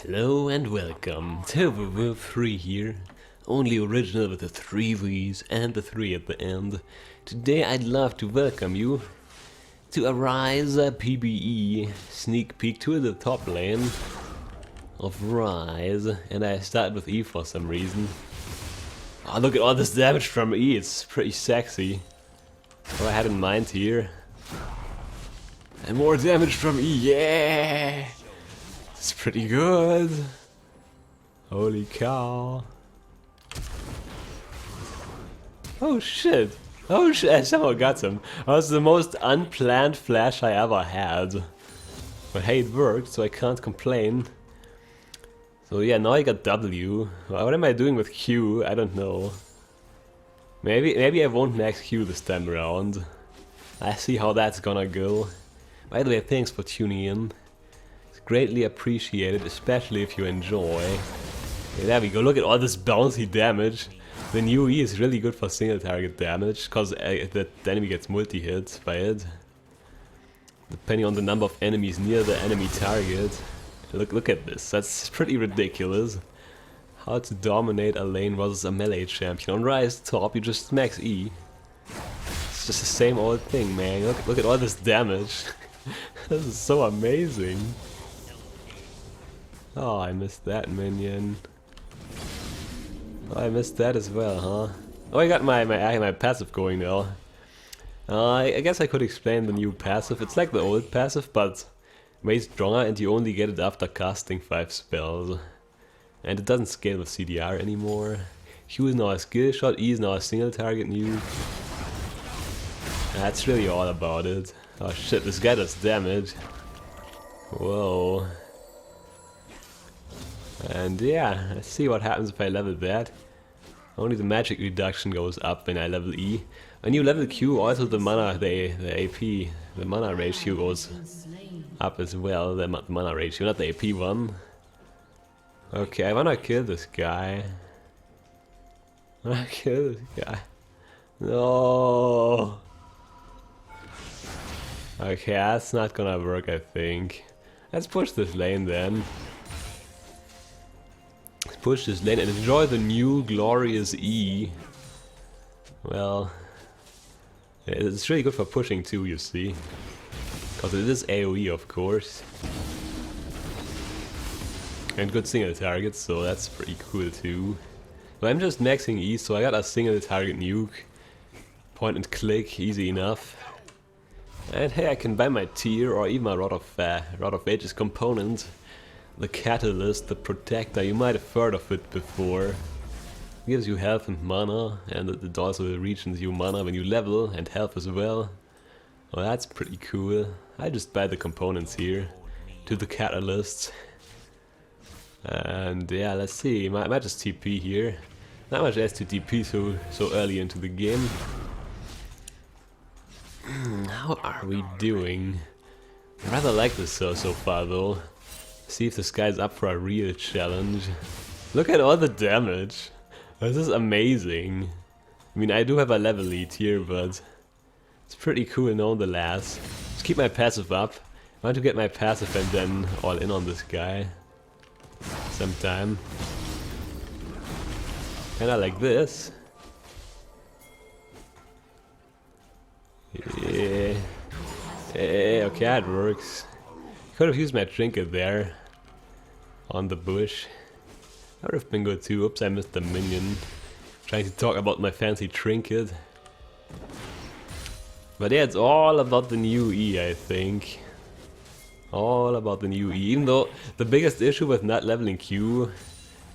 Hello and welcome to World 3 here, only original with the 3 V's and the 3 at the end. Today I'd love to welcome you to a Ryze PBE sneak peek to the top lane of Ryze, and I start with E for some reason. Oh, look at all this damage from E, it's pretty sexy. What I had in mind here. And more damage from E, yeah! It's pretty good. Holy cow. Oh shit. Oh shit, I somehow got some. That was the most unplanned flash I ever had. But hey, it worked, so I can't complain. So yeah, now I got W. What am I doing with Q? I don't know. Maybe I won't max Q this time around. I see how that's gonna go. By the way, thanks for tuning in. Greatly appreciated, especially if you enjoy. Okay, there we go, look at all this bouncy damage. The new E is really good for single target damage, because the enemy gets multi-hit by it. Depending on the number of enemies near the enemy target. Look at this, that's pretty ridiculous. How to dominate a lane versus a melee champion. On Ryze top, you just max E. It's just the same old thing, man. Look at all this damage. This is so amazing. Oh, I missed that minion. Oh, I missed that as well, huh? Oh, I got my passive going now. I guess I could explain the new passive. It's like the old passive, but way stronger, and you only get it after casting 5 spells. And it doesn't scale with CDR anymore. Q is now a skill shot, E is now a single target nuke. That's really all about it. Oh shit, this guy does damage. Whoa. And yeah, let's see what happens if I level that. Only the magic reduction goes up when I level E. When you level Q, also the mana, the AP, the mana ratio goes up as well. The mana ratio, not the AP one. Okay, I wanna kill this guy. I wanna kill this guy. No. Okay, that's not gonna work, I think. Let's push this lane then. Push this lane and enjoy the new glorious E. Well, it's really good for pushing too, you see. Because it is AoE, of course. And good single targets, so that's pretty cool too. But I'm just maxing E, so I got a single target nuke. Point and click, easy enough. And hey, I can buy my tier or even a Rod of Ages component. The Catalyst, the Protector, you might have heard of it before. It gives you health and mana, and it also regens you mana when you level, and health as well. Well, that's pretty cool. I just buy the components here, to the Catalyst. And yeah, let's see, I might just TP here. Not much else to TP so early into the game. How are we doing? I rather like this so far though. See if this guy's up for a real challenge. Look at all the damage. This is amazing. I mean, I do have a level lead here, but it's pretty cool nonetheless. Just keep my passive up. I want to get my passive and then all in on this guy sometime. Kinda like this. Yeah. Okay, that works. Could have used my trinket there on the bush. That would have been good too. Oops, I missed the minion. Trying to talk about my fancy trinket. But yeah, it's all about the new E, I think. All about the new E. Even though the biggest issue with not leveling Q,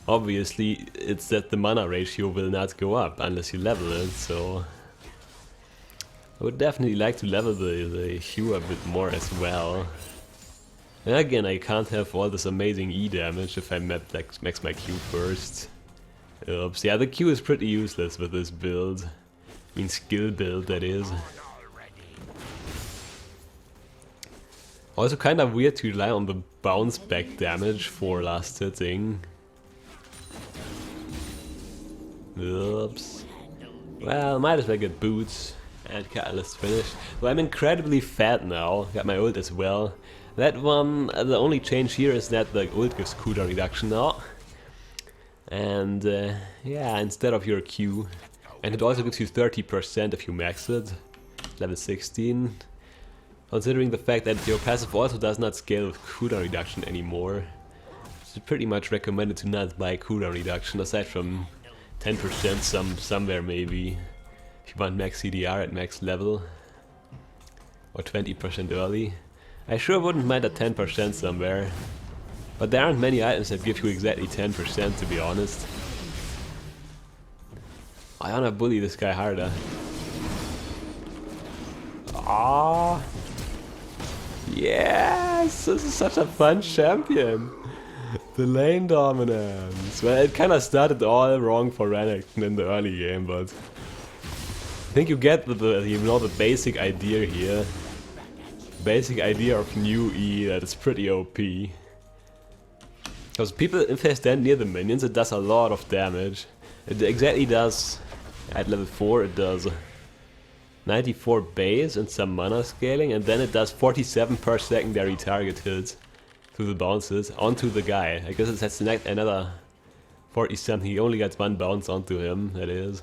obviously, it's that the mana ratio will not go up unless you level it, so I would definitely like to level the Q a bit more as well. And again, I can't have all this amazing E damage if I max my Q first. Oops, yeah, the Q is pretty useless with this build. I mean, skill build, that is. Also kind of weird to rely on the bounce back damage for last hitting. Oops. Well, might as well get boots and Catalyst finished. Well, I'm incredibly fat now, got my ult as well. That one, the only change here is that the ult gives cooldown reduction now. And yeah, instead of your Q. And it also gives you 30% if you max it. Level 16. Considering the fact that your passive also does not scale with cooldown reduction anymore. It's pretty much recommended to not buy cooldown reduction, aside from 10% somewhere maybe. If you want max CDR at max level. Or 20% early. I sure wouldn't mind a 10% somewhere. But there aren't many items that give you exactly 10%, to be honest. I wanna bully this guy harder. Ah, yes! This is such a fun champion. The lane dominance. Well, it kind of started all wrong for Renekton in the early game, but I think you get the basic idea here. Basic idea of new E that is pretty OP. Because people, if they stand near the minions, it does a lot of damage. It exactly does, at level 4 it does 94 base and some mana scaling, and then it does 47 per secondary target hits through the bounces onto the guy. I guess that's another 40 something, he only gets one bounce onto him, that is.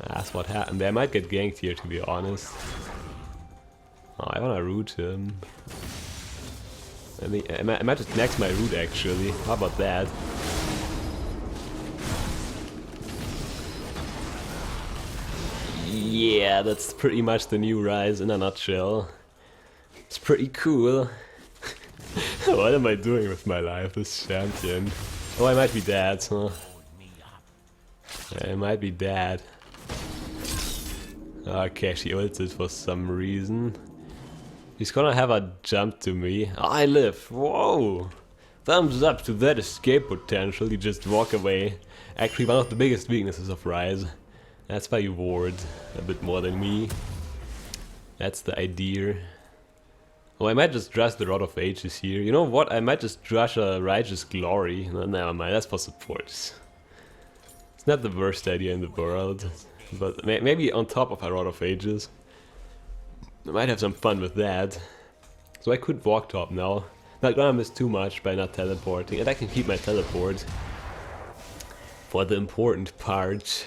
That's what happened. I might get ganked here, to be honest. Oh, I wanna root him. I might just max my root actually. How about that? Yeah, that's pretty much the new Ryze in a nutshell. It's pretty cool. What am I doing with my life, this champion? Oh, I might be dead, huh? I might be dead. Okay, she ulted for some reason. He's gonna have a jump to me. I live! Whoa! Thumbs up to that escape potential, you just walk away. Actually one of the biggest weaknesses of Ryze. That's why you ward a bit more than me. That's the idea. Oh, I might just rush the Rod of Ages here. You know what? I might just rush a Righteous Glory. No, never mind, that's for support. It's not the worst idea in the world. But maybe on top of a Rod of Ages. I might have some fun with that. So I could walk top now. Not gonna miss too much by not teleporting. And I can keep my teleport for the important part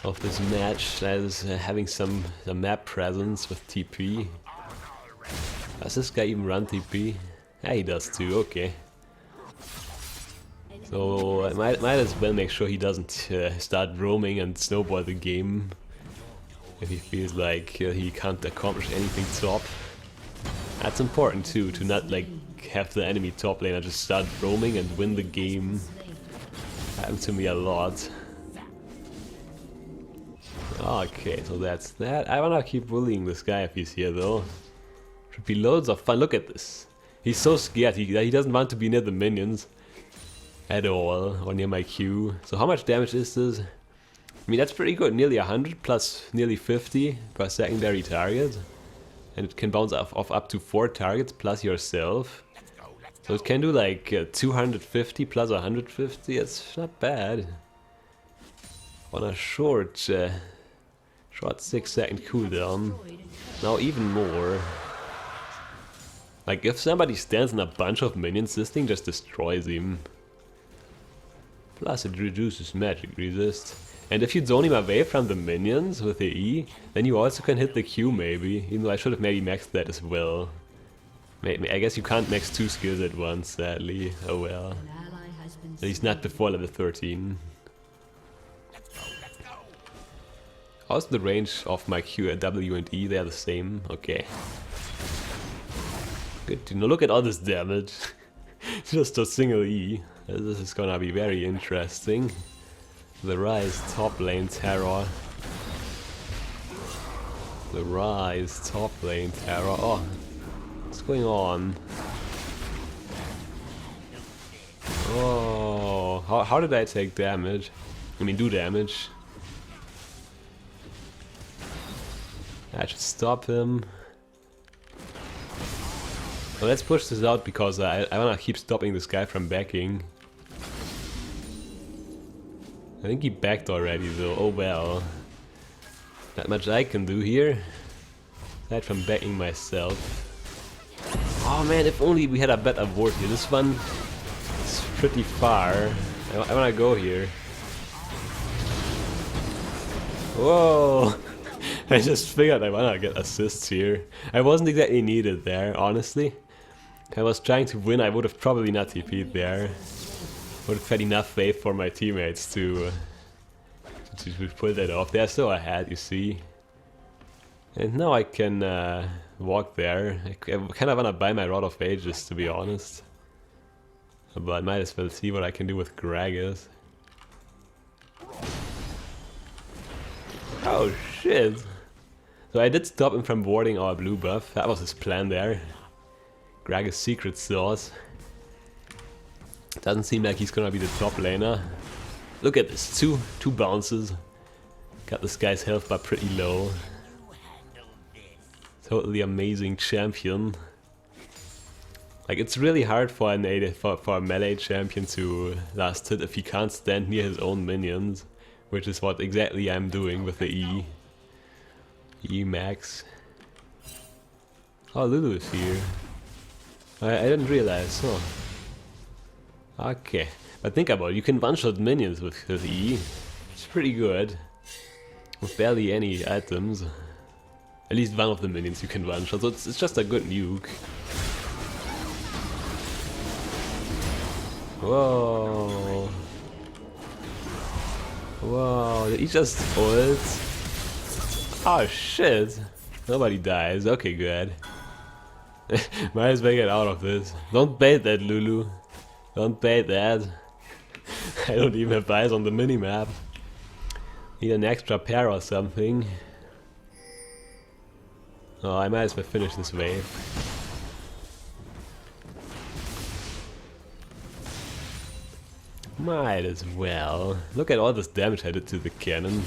of this match. That is having some map presence with TP. Does this guy even run TP? Yeah, he does too, okay. So I might as well make sure he doesn't start roaming and snowball the game. If he feels like he can't accomplish anything top. That's important too, to not like have the enemy top laner just start roaming and win the game. Happened to me a lot. Okay, so that's that. I wanna keep bullying this guy if he's here though. Should be loads of fun. Look at this. He's so scared, he doesn't want to be near the minions at all, or near my Q. So how much damage is this? I mean, that's pretty good, nearly 100 plus nearly 50 per secondary target. And it can bounce off up to 4 targets plus yourself. So it can do like 250 plus 150, it's not bad. On a short 6-second cooldown. Now even more. Like if somebody stands in a bunch of minions, this thing just destroys him. Plus it reduces magic resist. And if you zone him away from the minions with the E, then you also can hit the Q maybe, even though I should have maybe maxed that as well. I guess you can't max 2 skills at once, sadly. Oh well. At least not before level 13. How's the range of my Q at W and E? They're the same? Okay. Good to know. Look at all this damage. Just a single E. This is gonna be very interesting. The Ryze top lane terror. The Ryze top lane terror. Oh, what's going on? Oh, how did I take damage? I mean, do damage. I should stop him. Well, let's push this out because I wanna keep stopping this guy from backing. I think he backed already though, oh well. Not much I can do here, aside from backing myself. Oh man, if only we had a better ward here. This one is pretty far. I wanna go here. Whoa! I just figured I wanna get assists here. I wasn't exactly needed there, honestly. If I was trying to win, I would have probably not TP'd there. Would have had enough wave for my teammates to pull that off. They're still ahead, you see. And now I can walk there. I kind of want to buy my Rod of Ages, to be honest. But I might as well see what I can do with Gragas. Oh shit! So I did stop him from warding our blue buff. That was his plan there. Gragas' secret sauce. Doesn't seem like he's gonna be the top laner. Look at this, two bounces. Got this guy's health bar pretty low. Totally amazing champion. Like, it's really hard for a melee champion to last hit if he can't stand near his own minions, which is what exactly I'm doing with the E max. Oh, Lulu is here. I didn't realize. Huh. Okay, but think about it, you can one-shot minions with E. It's pretty good. With barely any items. At least one of the minions you can one-shot, so it's just a good nuke. Whoa. Whoa, did he just ult? Oh shit. Nobody dies, okay, good. Might as well get out of this. Don't bait that, Lulu. Don't bait that. I don't even have eyes on the minimap. Need an extra pair or something. Oh, I might as well finish this wave. Might as well. Look at all this damage I did to the cannon.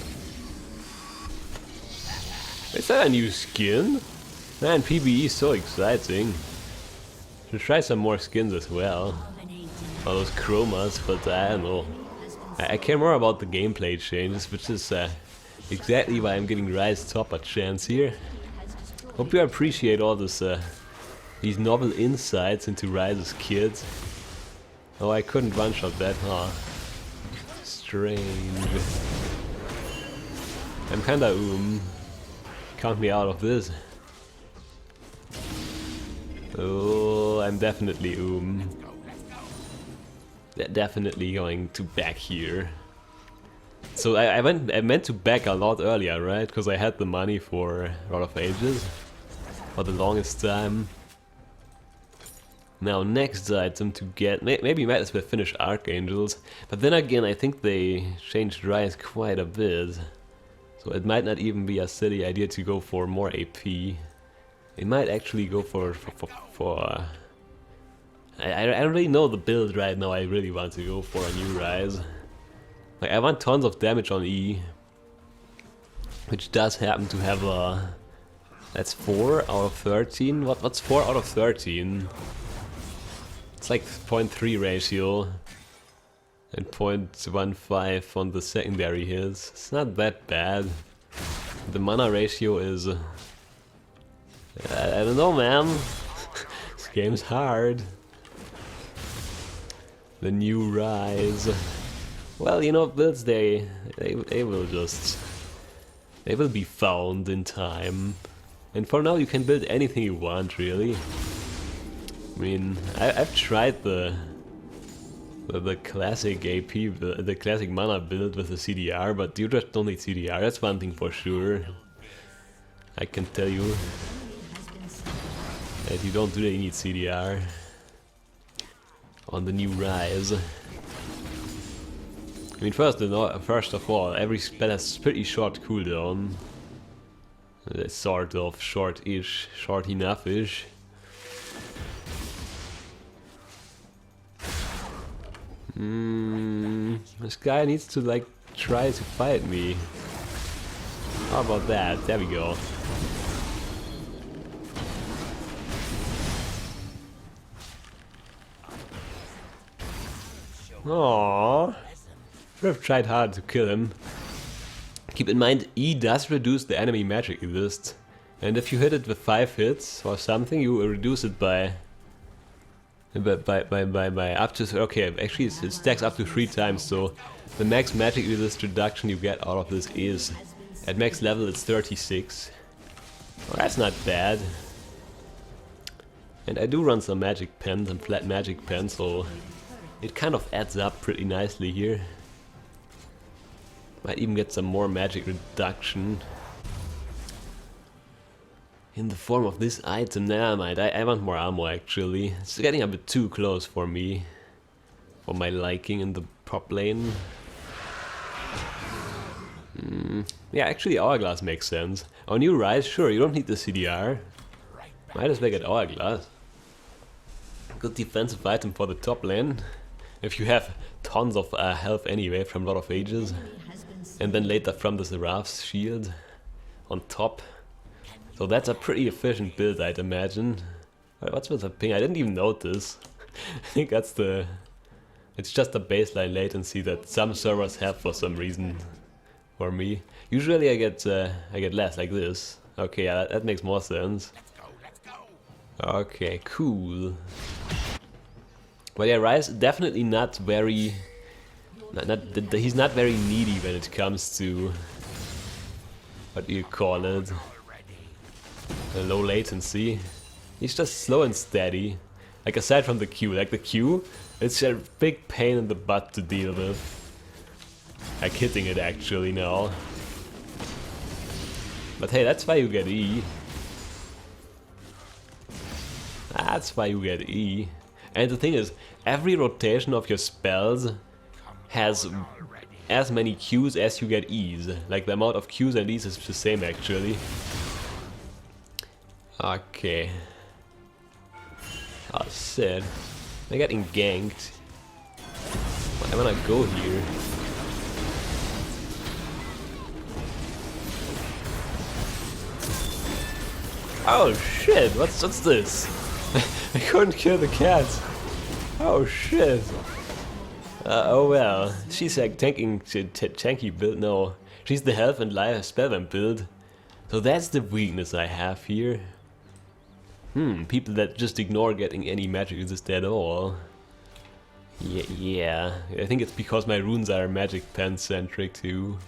Is that a new skin? Man, PBE is so exciting. Should try some more skins as well. All those chromas, but I don't know. I care more about the gameplay changes, which is exactly why I'm giving Ryze top a chance here. Hope you appreciate all this, these novel insights into Ryze's kids. Oh, I couldn't one-shot that, huh? Strange. I'm kinda count me out of this. Oh, I'm definitely definitely going to back here. So I meant to back a lot earlier, right? Because I had the money for Rod of Ages for the longest time. Now, next item to get, maybe might as well finish Archangels, but then again I think they changed Ryze quite a bit. So it might not even be a silly idea to go for more AP. They might actually go for I don't really know the build right now I really want to go for a new Ryze. Like, I want tons of damage on E, which does happen to have a... That's 4 out of 13? What's 4 out of 13? It's like 0.3 ratio and 0.15 on the secondary hits. It's not that bad. The mana ratio is... I don't know, man. This game's hard. The new Ryze. Well, you know, builds they will just... They will be found in time. And for now you can build anything you want, really. I mean, I've tried the classic AP, the classic mana build with the CDR, but you just don't need CDR, that's one thing for sure. I can tell you that you don't really need CDR on the new Ryze. I mean, first of all, every spell has pretty short cooldown. Sort of short-ish, short enough-ish. This guy needs to, like, try to fight me. How about that? There we go. Aww. Should have tried hard to kill him. Keep in mind, E does reduce the enemy magic resist. And if you hit it with 5 hits or something, you reduce it by By up to, okay, actually it stacks up to 3 times, so the max magic resist reduction you get out of this is, at max level it's 36. Well, that's not bad. And I do run some magic pen, some flat magic pen, so it kind of adds up pretty nicely here. Might even get some more magic reduction in the form of this item. Never mind, I want more ammo actually. It's getting a bit too close for me, for my liking in the top lane. Yeah, actually Hourglass makes sense. On new Ryze, sure, you don't need the CDR. Might as well get Hourglass. Good defensive item for the top lane. If you have tons of health anyway from a lot of ages. And then later from the Seraph's shield on top. So that's a pretty efficient build, I'd imagine. What's with the ping? I didn't even notice. I think that's the... It's just a baseline latency that some servers have for some reason. For me. Usually I get less like this. Okay, yeah, that makes more sense. Okay, cool. But yeah, Ryze definitely not very... he's not very needy when it comes to... What do you call it? Low latency. He's just slow and steady. Like aside from the Q, like the Q, it's a big pain in the butt to deal with. Like hitting it actually now. But hey, that's why you get E. That's why you get E. And the thing is, every rotation of your spells has as many Qs as you get Es. Like the amount of Qs and Es is the same actually. Okay. Oh shit. I'm getting ganked. I wanna go here. Oh shit, what's this? I couldn't kill the cat. Oh shit. Oh well. She's like tanky build. No. She's the health and life spellvamp build. So that's the weakness I have here. People that just ignore getting any magic resist at all. Yeah. I think it's because my runes are magic pen centric too.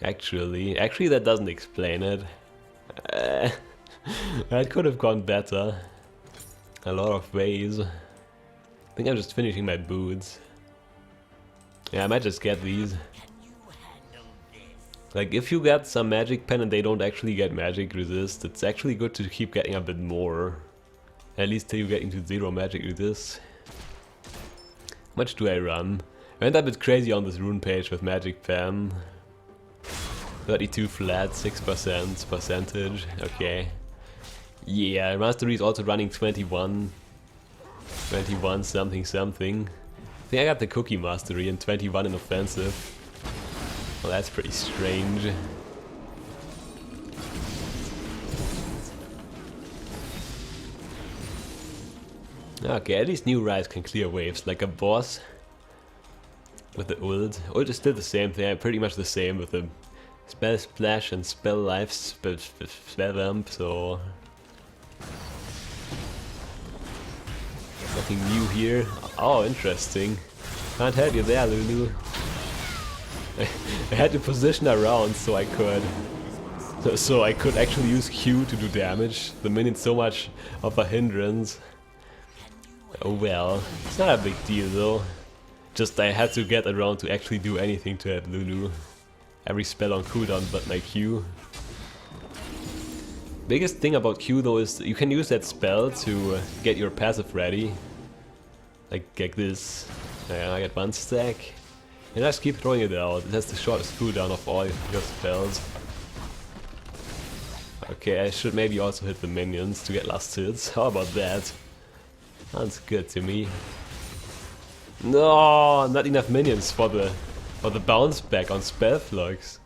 Actually that doesn't explain it. That could have gone better. A lot of ways. I think I'm just finishing my boots. Yeah, I might just get these. Like, if you get some magic pen and they don't actually get magic resist, it's actually good to keep getting a bit more. At least till you get into 0 magic resist. How much do I run? I went a bit crazy on this rune page with magic pen. 32 flat, 6% percentage, okay. Yeah, Masteries also running 21 something something. I think I got the cookie mastery and 21 in offensive. Well, that's pretty strange. Okay, at least new Ryze can clear waves like a boss. With the ult. Ult is still the same thing, pretty much the same with the spell splash and spell life, spell vamp, so... Nothing new here. Oh, interesting. Can't help you there, Lulu. I had to position around so I could actually use Q to do damage. The minion's so much of a hindrance. Oh well, it's not a big deal though. Just I had to get around to actually do anything to help Lulu. Every spell on cooldown but my Q. Biggest thing about Q though is you can use that spell to get your passive ready. Like this. I get 1 stack. And just keep throwing it out. It has the shortest cooldown of all your spells. Okay, I should maybe also hit the minions to get last hits. How about that? Sounds good to me. No, not enough minions for the bounce back on spell flux.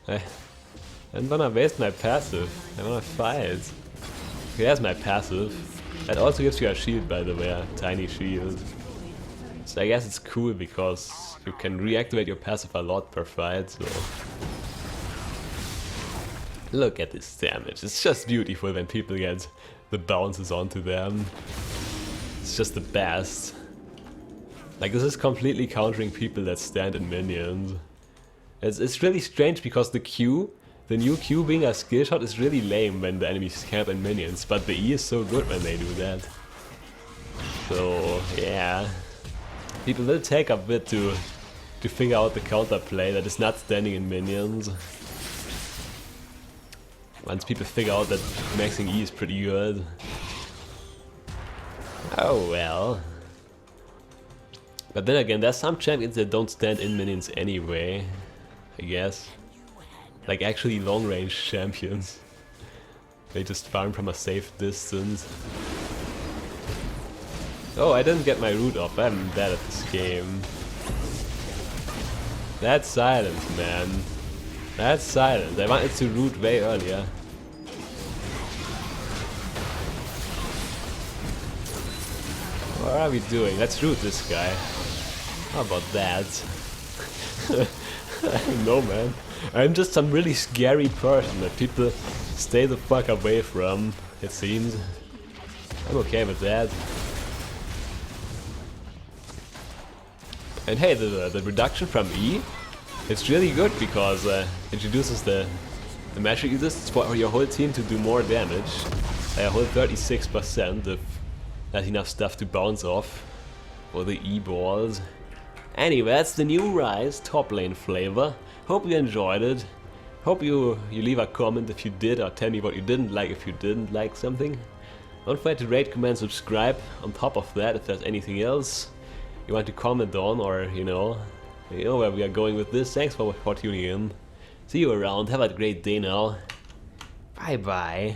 I'm gonna waste my passive. I wanna fight. Okay, there's my passive. That also gives you a shield, by the way, a tiny shield. So I guess it's cool because you can reactivate your passive a lot per fight, so... Look at this damage, it's just beautiful when people get the bounces onto them. It's just the best. Like, this is completely countering people that stand in minions. It's really strange because the new Q being a skill shot is really lame when the enemies camp in minions, but the E is so good when they do that. So yeah, people will take a bit to figure out the counterplay that is not standing in minions. Once people figure out that maxing E is pretty good. Oh well. But then again, there's some champions that don't stand in minions anyway, I guess. Like actually long range champions. They just farm from a safe distance. Oh, I didn't get my root off. I'm bad at this game. That's silent, man. That's silent. I wanted to root way earlier. What are we doing? Let's root this guy. How about that? I don't know, man. I'm just some really scary person that people stay the fuck away from, it seems. I'm okay with that. And hey, the reduction from E, it's really good because it introduces the magic exists for your whole team to do more damage. A whole 36% if that's enough stuff to bounce off for the E balls. Anyway, that's the new Ryze top lane flavor. Hope you enjoyed it. Hope you leave a comment if you did, or tell me what you didn't like if you didn't like something. Don't forget to rate, comment, subscribe. On top of that, if there's anything else you want to comment on, or you know where we are going with this. Thanks for tuning in. See you around. Have a great day now. Bye bye.